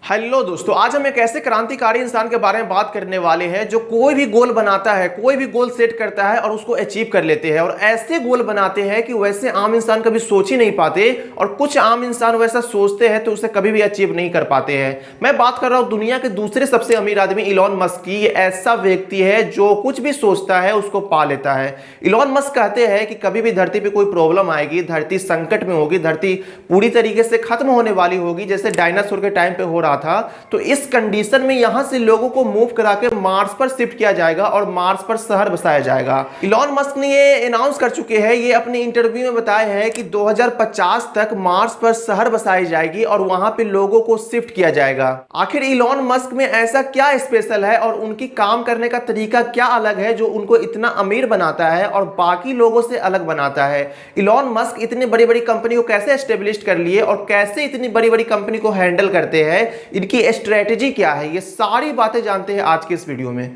Hello दोस्तों, आज हम एक ऐसे क्रांतिकारी इंसान के बारे में बात करने वाले हैं जो कोई भी गोल बनाता है, कोई भी गोल सेट करता है और उसको अचीव कर लेते हैं। और ऐसे गोल बनाते हैं कि वैसे आम इंसान कभी सोच ही नहीं पाते, और कुछ आम इंसान वैसा सोचते हैं तो उसे कभी भी अचीव नहीं कर पाते हैं। मैं बात कर रहा हूं दुनिया के दूसरे सबसे अमीर आदमी इलॉन मस्क की। ये ऐसा व्यक्ति है जो कुछ भी सोचता है उसको पा लेता है। इलॉन मस्क कहते हैं कि कभी भी धरती पर कोई प्रॉब्लम आएगी, धरती संकट में होगी, धरती पूरी तरीके से खत्म होने वाली होगी, जैसे डायनासोर के टाइम पे हो रहा था, तो इस कंडीशन में यहां से लोगों को मूव करा के मार्स पर शिफ्ट किया जाएगा और मार्स पर शहर बसाया जाएगा। इलॉन मस्क ने ये अनाउंस कर चुके हैं, ये अपने इंटरव्यू में बताया है कि 2050 तक मार्स पर शहर बसाई जाएगी और वहां पे लोगों को शिफ्ट किया जाएगा। आखिर इलॉन मस्क में ऐसा क्या स्पेशल है और उनकी काम करने का तरीका क्या अलग है जो उनको इतना अमीर बनाता है और बाकी लोगों से अलग बनाता है? इलॉन मस्क इतनी बड़ी बड़ी कंपनी को कैसे एस्टेब्लिश कर लिए और कैसे इतनी बड़ी बड़ी कंपनी को हैंडल करते हैं, इनकी स्ट्रेटजी क्या है, ये सारी बातें जानते हैं आज के इस वीडियो में।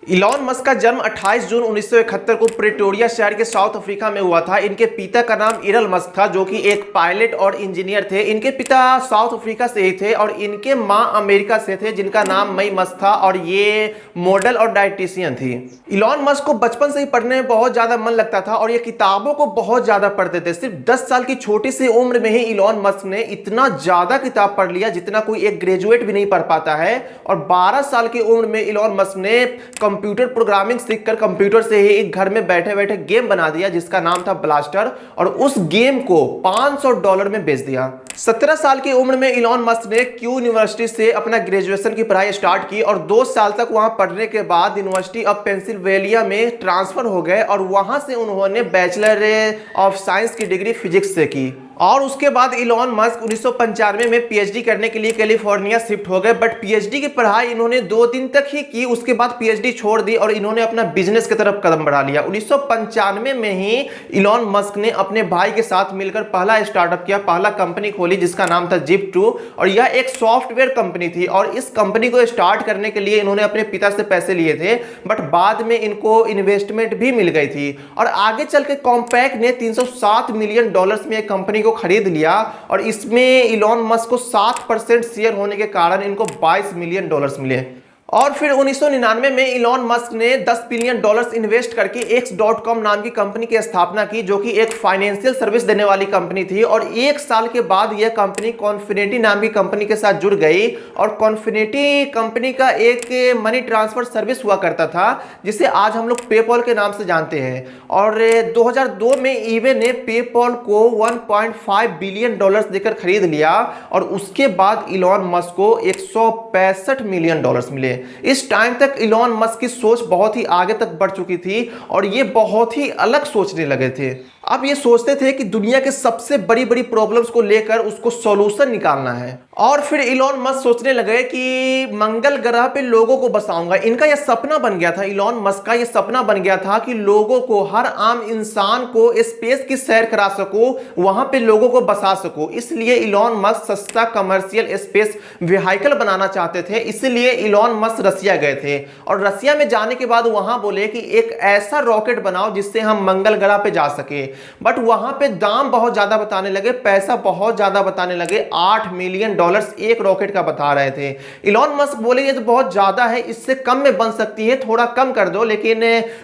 इलॉन मस्क का जन्म 28 जून 1971 को प्रिटोरिया शहर के साउथ अफ्रीका में हुआ था। इनके पिता का नाम इरल मस्क था, जो कि एक पायलट और इंजीनियर थे। इनके पिता साउथ अफ्रीका से ही थे और इनके मां अमेरिका से थे, जिनका नाम मई मस्क था, और ये मॉडल और डायटिशियन थी। इलॉन मस्क को बचपन से ही पढ़ने में बहुत ज्यादा मन लगता था और ये किताबों को बहुत ज्यादा पढ़ते थे। सिर्फ 10 साल की छोटी सी उम्र में ही इलॉन मस्क ने इतना ज्यादा किताब पढ़ लिया जितना कोई एक ग्रेजुएट भी नहीं पढ़ पाता है। और 12 साल की उम्र में इलॉन मस्क ने कंप्यूटर प्रोग्रामिंग सीखकर कंप्यूटर से ही एक घर में बैठे बैठे गेम बना दिया जिसका नाम था ब्लास्टर, और उस गेम को $500 में बेच दिया। 17 साल की उम्र में इलॉन मस्क ने क्यू यूनिवर्सिटी से अपना ग्रेजुएशन की पढ़ाई स्टार्ट की और 2 साल तक वहां पढ़ने के बाद यूनिवर्सिटी ऑफ पेंसिल्वेनिया में ट्रांसफर हो गए और वहां से उन्होंने बैचलर ऑफ साइंस की डिग्री फिजिक्स से की। और उसके बाद इलॉन मस्क 1995 में पीएचडी करने के लिए कैलिफोर्निया शिफ्ट हो गए, बट पीएचडी की पढ़ाई इन्होंने 2 दिन तक ही की। उसके बाद पीएचडी छोड़ दी और इन्होंने अपना बिजनेस की तरफ कदम बढ़ा लिया। 1995 में ही इलॉन मस्क ने अपने भाई के साथ मिलकर पहला स्टार्टअप किया, पहला कंपनी खोली जिसका नाम था Zip2, और यह एक सॉफ्टवेयर कंपनी थी। और इस कंपनी को स्टार्ट करने के लिए इन्होंने अपने पिता से पैसे लिए थे, बट बाद में इनको इन्वेस्टमेंट भी मिल गई थी। और आगे चल के कॉम्पैक्ट ने $307 मिलियन में एक कंपनी को खरीद लिया और इसमें इलॉन मस्क को 7% शेयर होने के कारण इनको $22 मिलियन मिले। और फिर 1999 में इलॉन मस्क ने $10 बिलियन इन्वेस्ट करके X.com नाम की कंपनी की स्थापना की, जो कि एक फाइनेंशियल सर्विस देने वाली कंपनी थी। और 1 साल के बाद यह कंपनी कॉन्फिनिटी नाम की कंपनी के साथ जुड़ गई और कॉन्फिनिटी कंपनी का एक मनी ट्रांसफर सर्विस हुआ करता था जिसे आज हम लोग पेपॉल के नाम से जानते हैं। और 2002 में ईबे ने पेपॉल को $1.5 बिलियन देकर खरीद लिया और उसके बाद इलॉन मस्क को $165 मिलियन मिले। इस टाइम तक इलॉन मस्क की सोच बहुत ही आगे तक बढ़ चुकी थी और ये बहुत ही अलग सोचने लगे थे। अब ये सोचते थे कि दुनिया के सबसे बड़ी बड़ी प्रॉब्लम्स को लेकर उसको सॉल्यूशन निकालना है। और फिर इलॉन मस्क सोचने लगे कि मंगल ग्रह पे लोगों को बसाऊंगा। इनका यह सपना बन गया था, इलॉन मस्क का यह सपना बन गया था कि लोगों को, हर आम इंसान को स्पेस की सैर करा सकूं, वहां पे लोगों को बसा सकूं। इसलिए इलॉन मस्क सस्ता कमर्शियल स्पेस व्हीकल बनाना चाहते थे। इसलिए इलॉन मस्क रसिया गए थे और रसिया में जाने के बाद वहां बोले कि एक ऐसा रॉकेट बनाओ जिससे हम मंगल ग्रह पे जा सके। बट वहां पे दाम बहुत ज्यादा बताने लगे, पैसा बहुत ज्यादा बताने लगे। $8 मिलियन एक रॉकेट का बता रहे थे। इलॉन मस्क बोले ये तो बहुत ज्यादा है, इससे कम में बन सकती है, थोड़ा कम कर दो। लेकिन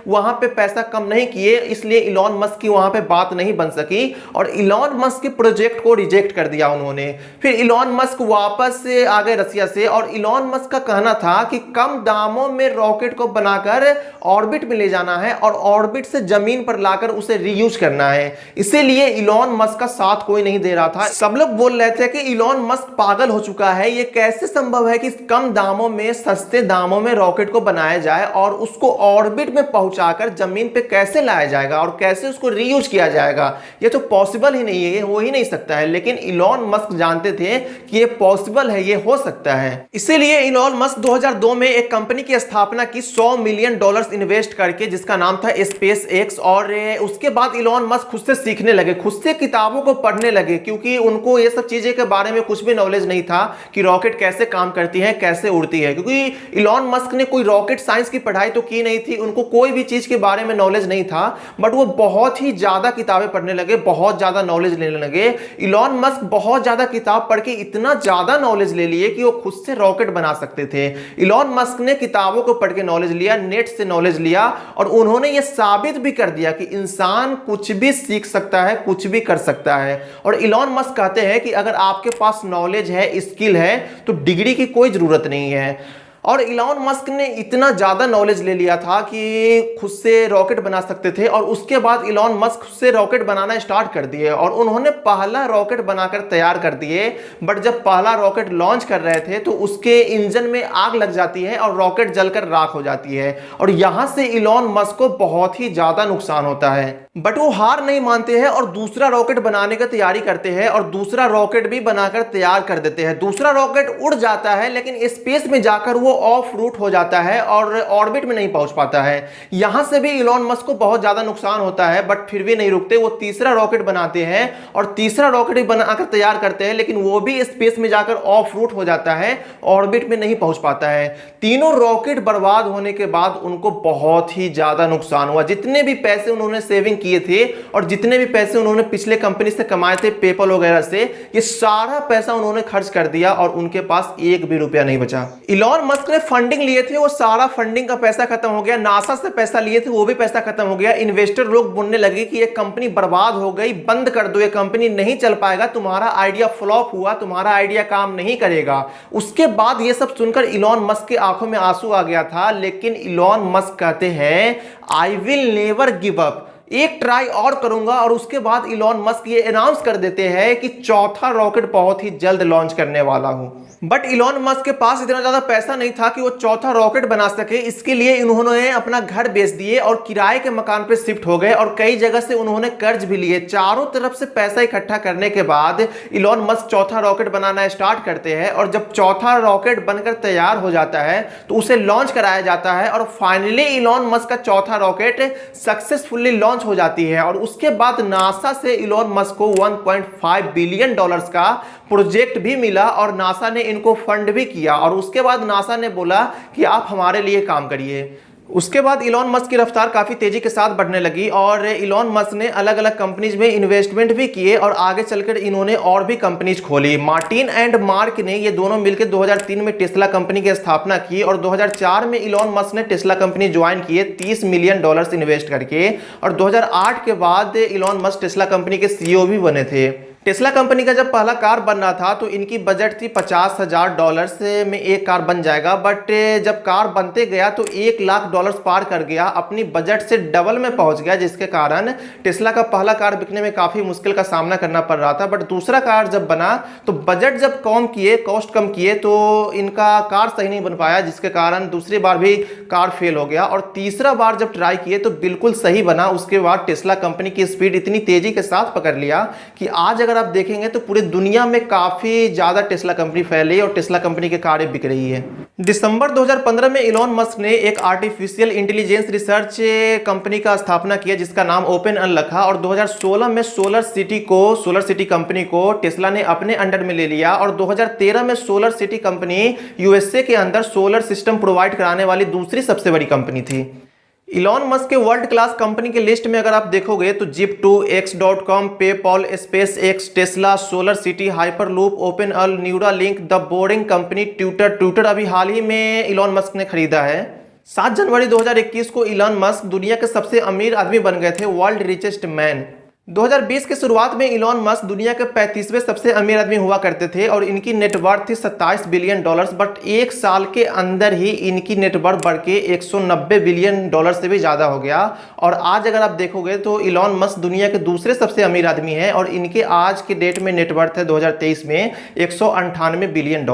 वहां पे पैसा कम नहीं किए, इसलिए इलॉन मस्क की वहां पे बात नहीं बन सकी और इलॉन मस्क के प्रोजेक्ट को रिजेक्ट कर दिया उन्होंने। फिर इलॉन मस्क वापस आ गए रसिया से और इलॉन मस्क का कहना था कि कम दामों में रॉकेट को बनाकर ऑर्बिट में ले जाना है और ऑर्बिट से जमीन पर लाकर उसे रीयूज करना है। इसीलिए इलॉन मस्क का साथ कोई नहीं दे रहा था। सब लोग बोल रहे थे कि इलॉन मस्क पागल हो चुका है, ये कैसे संभव है कि कम दामों में, सस्ते दामों में रॉकेट को बनाया जाए और उसको ऑर्बिट में पहुंचाकर जमीन पे कैसे लाया जाएगा और कैसे उसको रीयूज किया जाएगा। ये तो पॉसिबल ही नहीं है, ये हो ही नहीं सकता है। लेकिन इलॉन मस्क जानते थे कि ये पॉसिबल है, ये हो सकता है। इसीलिए इलॉन मस्क 2002 में एक कंपनी की स्थापना की $100 मिलियन इन्वेस्ट करके, जिसका नाम था स्पेस एक्स। और उसके बाद इलॉन मस्क खुद से सीखने लगे, खुद से किताबों को पढ़ने लगे, क्योंकि उनको ये सब चीजें के बारे में कुछ भी नॉलेज नहीं था कि रॉकेट कैसे काम करती है, कैसे उड़ती है। क्योंकि इलॉन मस्क ने कोई रॉकेट साइंस की पढ़ाई तो की नहीं थी, उनको कोई भी चीज के बारे में नॉलेज नहीं था, बट वो बहुत ही ज्यादा किताबें पढ़ने लगे, बहुत ज्यादा नॉलेज लेने लगे। इलॉन मस्क बहुत ज्यादा किताब पढ़ के इतना ज्यादा नॉलेज ले लिए कि वो खुद से रॉकेट बना सकते थे। इलॉन मस्क ने किताबों को पढ़ के नॉलेज लिया, नेट से नॉलेज लिया, और उन्होंने यह साबित भी कर दिया कि इंसान कुछ भी सीख सकता है, कुछ भी कर सकता है। और इलॉन मस्क कहते हैं कि अगर आपके पास नॉलेज है, स्किल है, तो डिग्री की कोई जरूरत नहीं है। और इलॉन मस्क ने इतना ज्यादा नॉलेज ले लिया था कि खुद से रॉकेट बना सकते थे, और उसके बाद इलॉन मस्क खुद से रॉकेट बनाना स्टार्ट कर दिए, और उन्होंने पहला रॉकेट बनाकर तैयार कर दिए। बट जब पहला रॉकेट लॉन्च कर रहे थे तो उसके इंजन में आग लग जाती है और रॉकेट जलकर राख हो जाती है, और यहां से इलॉन मस्क को बहुत ही ज्यादा नुकसान होता है। बट वो हार नहीं मानते हैं और दूसरा रॉकेट बनाने की तैयारी करते हैं, और दूसरा रॉकेट भी बनाकर तैयार कर देते हैं। दूसरा रॉकेट उड़ जाता है, लेकिन स्पेस में जाकर वो ऑफ रूट हो जाता है और ऑर्बिट में नहीं पहुंच पाता है। यहां से भी इलॉन मस्क को बहुत ज्यादा नुकसान होता है, बट फिर भी नहीं रुकते, वो तीसरा रॉकेट बनाते हैं और तीसरा रॉकेट भी बनाकर तैयार करते हैं, लेकिन वो भी स्पेस में जाकर ऑफ रूट हो जाता है, ऑर्बिट में नहीं पहुंच पाता है। तीनों रॉकेट बर्बाद होने के बाद उनको बहुत ही ज्यादा नुकसान हुआ। जितने भी पैसे उन्होंने सेविंग किए थे और जितने भी पैसे उन्होंने पिछले कंपनी से कमाए थे, पेपल वगैरह से, ये सारा पैसा उन्होंने खर्च कर दिया और उनके पास एक भी रुपया नहीं बचा। इलॉन मस्क ने फंडिंग लिए थे, वो सारा फंडिंग का पैसा खत्म हो गया। नासा से पैसा लिए थे, वो भी पैसा खत्म हो गया। इन्वेस्टर लोग बोलने लगे कि ये कंपनी बर्बाद हो गई, बंद कर दो, ये कंपनी नहीं चल पाएगा, तुम्हारा आइडिया फ्लॉप हुआ, तुम्हारा आइडिया काम नहीं करेगा। उसके बाद ये सब सुनकर इलॉन मस्क की आंखों में आंसू आ गया था, लेकिन इलॉन मस्क कहते हैं I will never give up, एक ट्राई और करूंगा। और उसके बाद इलॉन मस्क ये अनाउंस कर देते हैं कि चौथा रॉकेट बहुत ही जल्द लॉन्च करने वाला हूं। बट इलॉन मस्क के पास इतना ज्यादा पैसा नहीं था कि वो चौथा रॉकेट बना सके। इसके लिए इन्होंने अपना घर बेच दिए और किराए के मकान पे शिफ्ट हो गए, और कई जगह से उन्होंने कर्ज भी लिए। चारों तरफ से पैसा इकट्ठा करने के बाद इलॉन मस्क चौथा रॉकेट बनाना स्टार्ट करते हैं, और जब चौथा रॉकेट बनकर तैयार हो जाता है तो उसे लॉन्च कराया जाता है, और फाइनली इलॉन मस्क का चौथा रॉकेट सक्सेसफुली लॉन्च हो जाती है। और उसके बाद नासा से इलॉन मस्क को $1.5 बिलियन का प्रोजेक्ट भी मिला, और नासा ने इनको फंड भी किया, और उसके बाद नासा ने बोला कि आप हमारे लिए काम करिए। उसके बाद इलॉन मस्क की रफ्तार काफी तेजी के साथ बढ़ने लगी, और इलॉन मस्क ने अलग अलग कंपनीज में इन्वेस्टमेंट भी किए, और आगे चलकर इन्होंने और भी कंपनीज खोली। मार्टिन एंड मार्क ने ये दोनों मिलकर 2003 में टेस्ला कंपनी की स्थापना की, और 2004 में इलॉन मस्क ने टेस्ला कंपनी ज्वाइन किए $30 मिलियन इन्वेस्ट करके, और 2008 के बाद इलॉन मस्क टेस्ला कंपनी के सीईओ भी बने थे। टेस्ला कंपनी का जब पहला कार बन रहा था तो इनकी बजट थी $50,000 में एक कार बन जाएगा, बट जब कार बनते गया तो $1,00,000 पार कर गया, अपनी बजट से डबल में पहुंच गया, जिसके कारण टेस्ला का पहला कार बिकने में काफी मुश्किल का सामना करना पड़ रहा था। बट दूसरा कार जब बना तो बजट जब कम किए, कॉस्ट कम किए, तो इनका कार सही नहीं बन पाया, जिसके कारण दूसरी बार भी कार फेल हो गया, और तीसरा बार जब ट्राई किए तो बिल्कुल सही बना। उसके बाद टेस्ला कंपनी की स्पीड इतनी तेजी के साथ पकड़ लिया कि आज अगर आप देखेंगे तो पूरी दुनिया में काफी ज्यादा टेस्ला कंपनी फैली और टेस्ला कंपनी की कारें बिक रही है। दिसंबर 2015 में इलॉन मस्क ने एक आर्टिफिशियल इंटेलिजेंस रिसर्च कंपनी का स्थापना किया, जिसका नाम ओपन रखा, और 2016 में सोलर सिटी कंपनी को टेस्ला ने अपने अंडर में ले लिया, और 2013 में सोलर सिटी कंपनी यूएसए के अंदर सोलर सिस्टम प्रोवाइड कराने वाली दूसरी सबसे बड़ी कंपनी थी। इलॉन मस्क के वर्ल्ड क्लास कंपनी के लिस्ट में अगर आप देखोगे तो Zip2, X.com, PayPal, SpaceX, Tesla, Solar City, Hyperloop, OpenAI, Neuralink, the boring company, Twitter अभी हाल ही में इलॉन मस्क ने खरीदा है। 7 जनवरी 2021 को इलॉन मस्क दुनिया के सबसे अमीर आदमी बन गए थे, वर्ल्ड रिचेस्ट मैन। 2020 के शुरुआत में इलॉन मस्क दुनिया के 35वें सबसे अमीर आदमी हुआ करते थे, और इनकी नेटवर्थ थी $27 बिलियन, बट एक साल के अंदर ही इनकी नेटवर्थ बढ़ के $190 बिलियन से भी ज़्यादा हो गया। और आज अगर आप देखोगे तो इलॉन मस्क दुनिया के दूसरे सबसे अमीर आदमी हैं, और इनके आज के डेट में नेटवर्थ है 2023 में $198 बिलियन।